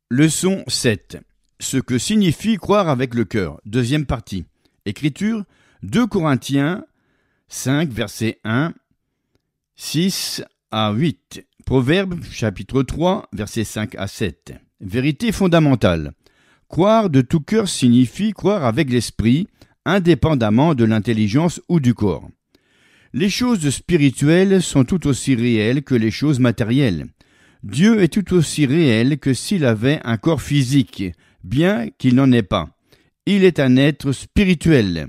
Leçon 7. Ce que signifie croire avec le cœur. Deuxième partie. Écriture 2 Corinthiens 5, versets 1, 6 à 8. Proverbes chapitre 3, versets 5 à 7. Vérité fondamentale. Croire de tout cœur signifie croire avec l'esprit, indépendamment de l'intelligence ou du corps. Les choses spirituelles sont tout aussi réelles que les choses matérielles. Dieu est tout aussi réel que s'il avait un corps physique, bien qu'il n'en ait pas. Il est un être spirituel.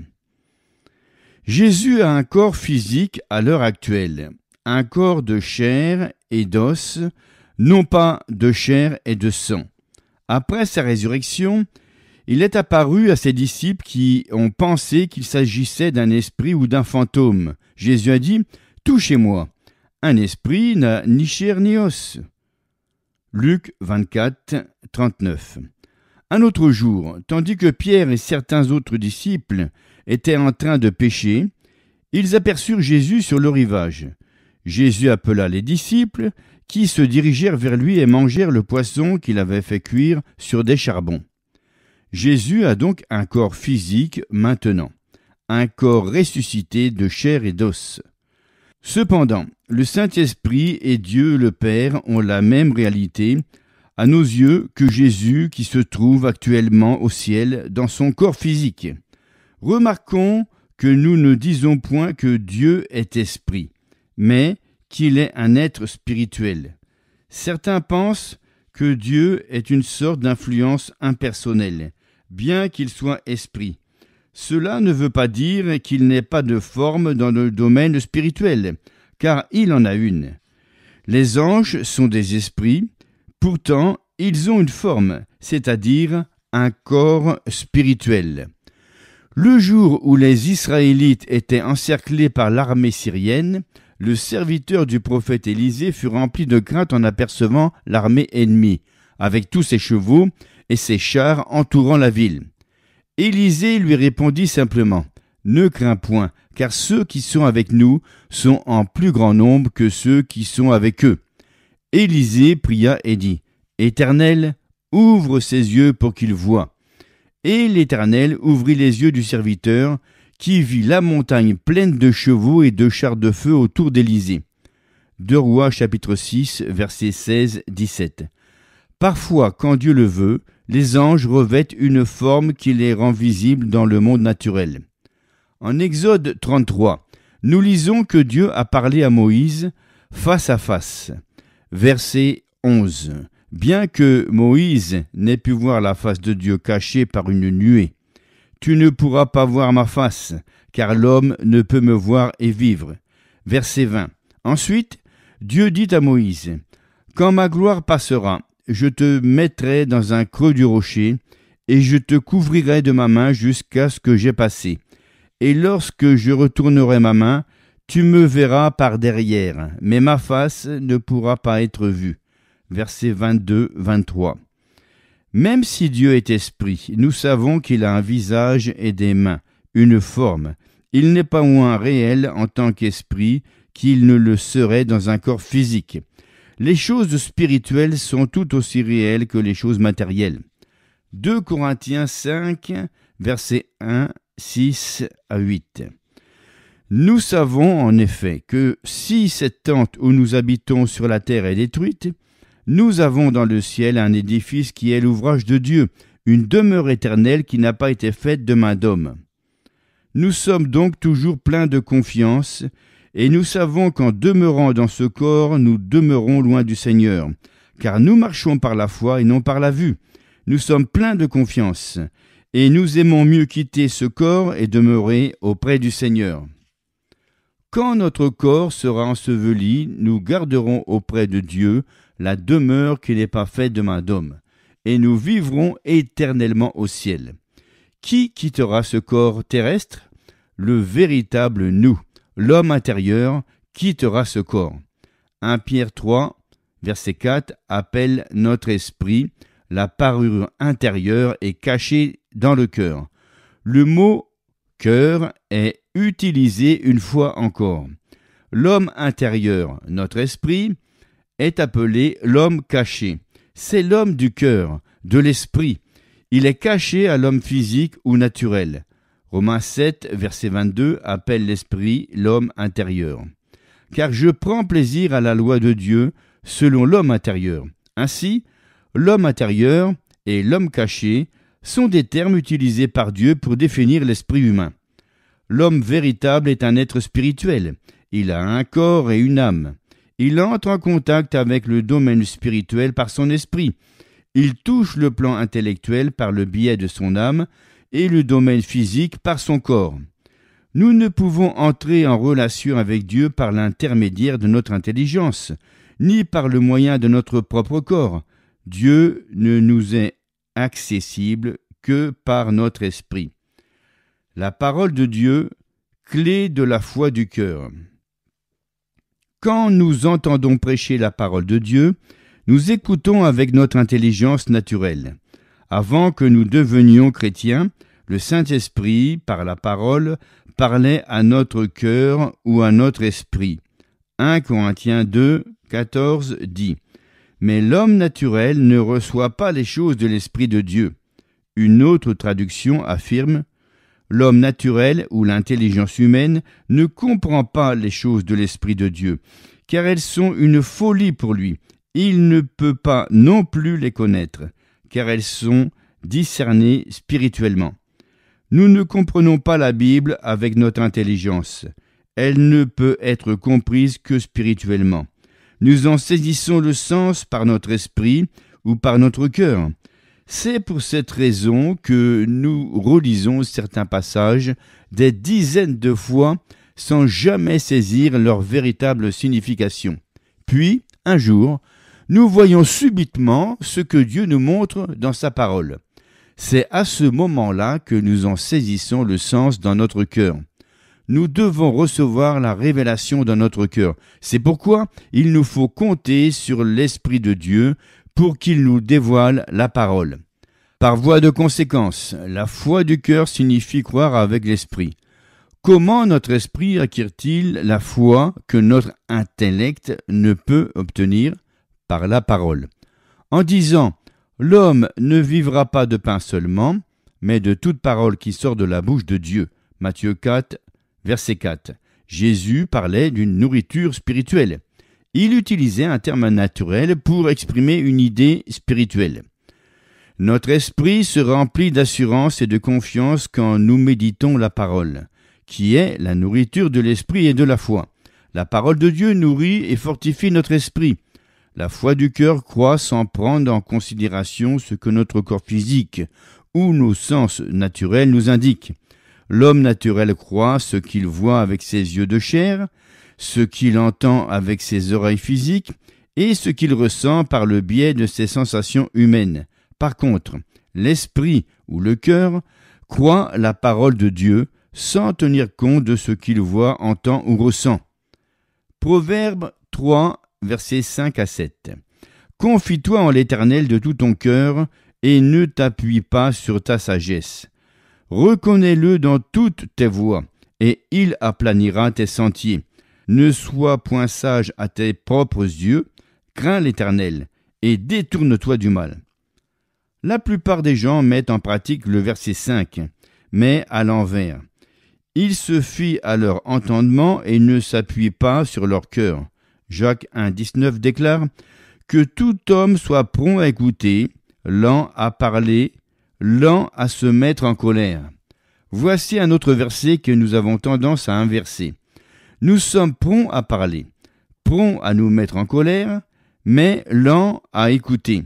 Jésus a un corps physique à l'heure actuelle, un corps de chair et d'os, non pas de chair et de sang. Après sa résurrection, il est apparu à ses disciples qui ont pensé qu'il s'agissait d'un esprit ou d'un fantôme. Jésus a dit « Touchez-moi ». Un esprit n'a ni chair ni os. Luc 24, 39. Un autre jour, tandis que Pierre et certains autres disciples étaient en train de pêcher, ils aperçurent Jésus sur le rivage. Jésus appela les disciples, qui se dirigèrent vers lui et mangèrent le poisson qu'il avait fait cuire sur des charbons. Jésus a donc un corps physique maintenant, un corps ressuscité de chair et d'os. Cependant, le Saint-Esprit et Dieu le Père ont la même réalité à nos yeux que Jésus qui se trouve actuellement au ciel dans son corps physique. Remarquons que nous ne disons point que Dieu est esprit, mais qu'il est un être spirituel. Certains pensent que Dieu est une sorte d'influence impersonnelle, bien qu'il soit esprit. Cela ne veut pas dire qu'il n'ait pas de forme dans le domaine spirituel, car il en a une. Les anges sont des esprits, pourtant ils ont une forme, c'est-à-dire un corps spirituel. Le jour où les Israélites étaient encerclés par l'armée syrienne, le serviteur du prophète Élisée fut rempli de crainte en apercevant l'armée ennemie, avec tous ses chevaux et ses chars entourant la ville. Élisée lui répondit simplement « Ne crains point, car ceux qui sont avec nous sont en plus grand nombre que ceux qui sont avec eux. » Élisée pria et dit « Éternel, ouvre ses yeux pour qu'il voie. » Et l'Éternel ouvrit les yeux du serviteur, qui vit la montagne pleine de chevaux et de chars de feu autour d'Élisée. 2 Rois chapitre 6, versets 16-17. Parfois, quand Dieu le veut, les anges revêtent une forme qui les rend visibles dans le monde naturel. En Exode 33, nous lisons que Dieu a parlé à Moïse face à face. Verset 11. Bien que Moïse n'ait pu voir la face de Dieu cachée par une nuée, « Tu ne pourras pas voir ma face, car l'homme ne peut me voir et vivre. » Verset 20. Ensuite, Dieu dit à Moïse, « Quand ma gloire passera, je te mettrai dans un creux du rocher, et je te couvrirai de ma main jusqu'à ce que j'aie passé. Et lorsque je retournerai ma main, tu me verras par derrière, mais ma face ne pourra pas être vue. » Versets 22-23. Même si Dieu est esprit, nous savons qu'il a un visage et des mains, une forme. Il n'est pas moins réel en tant qu'esprit qu'il ne le serait dans un corps physique. Les choses spirituelles sont tout aussi réelles que les choses matérielles. 2 Corinthiens 5, versets 1, 6 à 8. Nous savons en effet que si cette tente où nous habitons sur la terre est détruite, nous avons dans le ciel un édifice qui est l'ouvrage de Dieu, une demeure éternelle qui n'a pas été faite de main d'homme. Nous sommes donc toujours pleins de confiance, et nous savons qu'en demeurant dans ce corps, nous demeurons loin du Seigneur, car nous marchons par la foi et non par la vue. Nous sommes pleins de confiance, et nous aimons mieux quitter ce corps et demeurer auprès du Seigneur. Quand notre corps sera enseveli, nous garderons auprès de Dieu la demeure qui n'est pas faite de main d'homme, et nous vivrons éternellement au ciel. Qui quittera ce corps terrestre? Le véritable nous, l'homme intérieur, quittera ce corps. 1 Pierre 3, verset 4, appelle notre esprit, la parure intérieure est cachée dans le cœur. Le mot « cœur » est utilisé une fois encore. L'homme intérieur, notre esprit, est appelé l'homme caché. C'est l'homme du cœur, de l'esprit. Il est caché à l'homme physique ou naturel. Romains 7, verset 22, appelle l'esprit l'homme intérieur. Car je prends plaisir à la loi de Dieu selon l'homme intérieur. Ainsi, l'homme intérieur et l'homme caché sont des termes utilisés par Dieu pour définir l'esprit humain. L'homme véritable est un être spirituel. Il a un corps et une âme. Il entre en contact avec le domaine spirituel par son esprit. Il touche le plan intellectuel par le biais de son âme et le domaine physique par son corps. Nous ne pouvons entrer en relation avec Dieu par l'intermédiaire de notre intelligence, ni par le moyen de notre propre corps. Dieu ne nous est accessible que par notre esprit. La parole de Dieu, clé de la foi du cœur. Quand nous entendons prêcher la parole de Dieu, nous écoutons avec notre intelligence naturelle. Avant que nous devenions chrétiens, le Saint-Esprit, par la parole, parlait à notre cœur ou à notre esprit. 1 Corinthiens 2, 14 dit « Mais l'homme naturel ne reçoit pas les choses de l'Esprit de Dieu. » Une autre traduction affirme « L'homme naturel ou l'intelligence humaine ne comprend pas les choses de l'Esprit de Dieu, car elles sont une folie pour lui. Il ne peut pas non plus les connaître, car elles sont discernées spirituellement. » Nous ne comprenons pas la Bible avec notre intelligence. Elle ne peut être comprise que spirituellement. Nous en saisissons le sens par notre esprit ou par notre cœur. C'est pour cette raison que nous relisons certains passages des dizaines de fois sans jamais saisir leur véritable signification. Puis, un jour, nous voyons subitement ce que Dieu nous montre dans sa parole. C'est à ce moment-là que nous en saisissons le sens dans notre cœur. Nous devons recevoir la révélation dans notre cœur. C'est pourquoi il nous faut compter sur l'Esprit de Dieu pour qu'il nous dévoile la parole. Par voie de conséquence, la foi du cœur signifie croire avec l'Esprit. Comment notre esprit acquiert-il la foi que notre intellect ne peut obtenir? Par la parole. En disant « L'homme ne vivra pas de pain seulement, mais de toute parole qui sort de la bouche de Dieu. » Matthieu 4, verset 4. Jésus parlait d'une nourriture spirituelle. Il utilisait un terme naturel pour exprimer une idée spirituelle. Notre esprit se remplit d'assurance et de confiance quand nous méditons la parole, qui est la nourriture de l'esprit et de la foi. La parole de Dieu nourrit et fortifie notre esprit. La foi du cœur croit sans prendre en considération ce que notre corps physique ou nos sens naturels nous indiquent. L'homme naturel croit ce qu'il voit avec ses yeux de chair, ce qu'il entend avec ses oreilles physiques et ce qu'il ressent par le biais de ses sensations humaines. Par contre, l'esprit ou le cœur croit la parole de Dieu sans tenir compte de ce qu'il voit, entend ou ressent. Proverbe 3, versets 5 à 7. Confie-toi en l'Éternel de tout ton cœur et ne t'appuie pas sur ta sagesse. Reconnais-le dans toutes tes voies et il aplanira tes sentiers. Ne sois point sage à tes propres yeux, crains l'Éternel et détourne-toi du mal. La plupart des gens mettent en pratique le verset 5, mais à l'envers. Ils se fient à leur entendement et ne s'appuient pas sur leur cœur. Jacques 1, 19 déclare « Que tout homme soit prompt à écouter, lent à parler, lent à se mettre en colère. » Voici un autre verset que nous avons tendance à inverser. Nous sommes prompts à parler, prompts à nous mettre en colère, mais lents à écouter.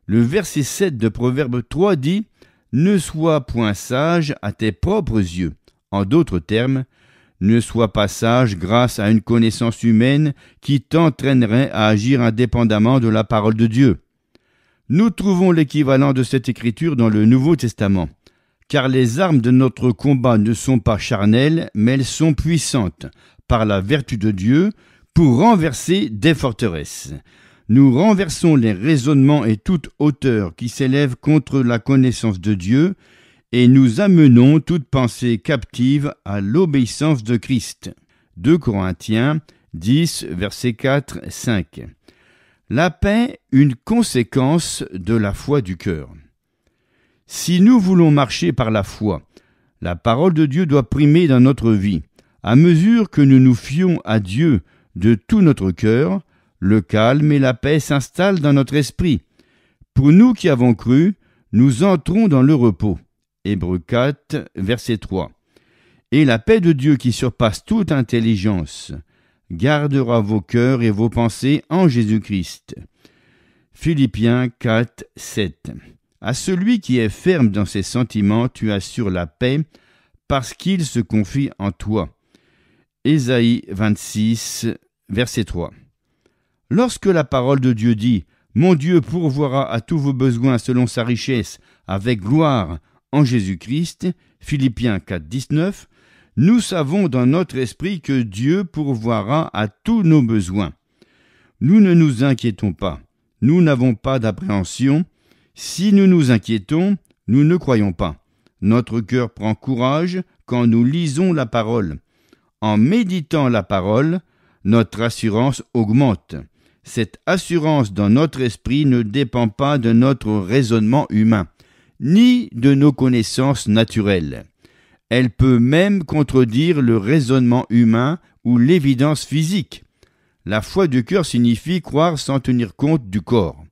Le verset 7 de Proverbe 3 dit « Ne sois point sage à tes propres yeux ». En d'autres termes, ne sois pas sage grâce à une connaissance humaine qui t'entraînerait à agir indépendamment de la parole de Dieu. Nous trouvons l'équivalent de cette écriture dans le Nouveau Testament. Car les armes de notre combat ne sont pas charnelles, mais elles sont puissantes, par la vertu de Dieu, pour renverser des forteresses. Nous renversons les raisonnements et toute hauteur qui s'élèvent contre la connaissance de Dieu, et nous amenons toute pensée captive à l'obéissance de Christ. 2 Corinthiens 10, versets 4, 5. La paix, une conséquence de la foi du cœur. Si nous voulons marcher par la foi, la parole de Dieu doit primer dans notre vie. À mesure que nous nous fions à Dieu de tout notre cœur, le calme et la paix s'installent dans notre esprit. Pour nous qui avons cru, nous entrons dans le repos. Hébreux 4, verset 3. Et la paix de Dieu qui surpasse toute intelligence gardera vos cœurs et vos pensées en Jésus-Christ. Philippiens 4, 7. À celui qui est ferme dans ses sentiments, tu assures la paix parce qu'il se confie en toi. Ésaïe 26, verset 3. Lorsque la parole de Dieu dit « Mon Dieu pourvoira à tous vos besoins selon sa richesse, avec gloire en Jésus-Christ » Philippiens 4, 19, nous savons dans notre esprit que Dieu pourvoira à tous nos besoins. Nous ne nous inquiétons pas, nous n'avons pas d'appréhension. Si nous nous inquiétons, nous ne croyons pas. Notre cœur prend courage quand nous lisons la parole. En méditant la parole, notre assurance augmente. Cette assurance dans notre esprit ne dépend pas de notre raisonnement humain, ni de nos connaissances naturelles. Elle peut même contredire le raisonnement humain ou l'évidence physique. La foi du cœur signifie croire sans tenir compte du corps.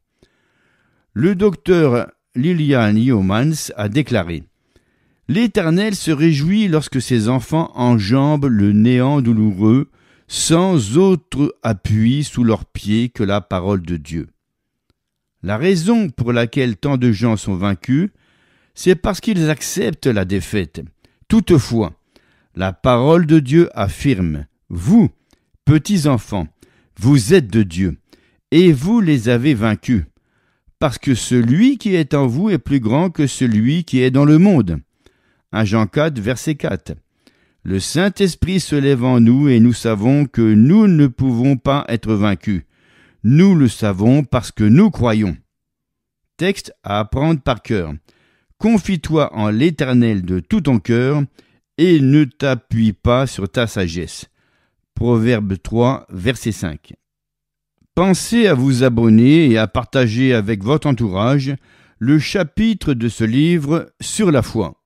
Le docteur Lilian Yeomans a déclaré « L'Éternel se réjouit lorsque ses enfants enjambent le néant douloureux sans autre appui sous leurs pieds que la parole de Dieu. » La raison pour laquelle tant de gens sont vaincus, c'est parce qu'ils acceptent la défaite. Toutefois, la parole de Dieu affirme « Vous, petits enfants, vous êtes de Dieu, et vous les avez vaincus. » Parce que celui qui est en vous est plus grand que celui qui est dans le monde. 1 Jean 4, verset 4. Le Saint-Esprit se lève en nous et nous savons que nous ne pouvons pas être vaincus. Nous le savons parce que nous croyons. Texte à apprendre par cœur. Confie-toi en l'Éternel de tout ton cœur et ne t'appuie pas sur ta sagesse. Proverbe 3, verset 5. Pensez à vous abonner et à partager avec votre entourage le chapitre de ce livre sur la foi.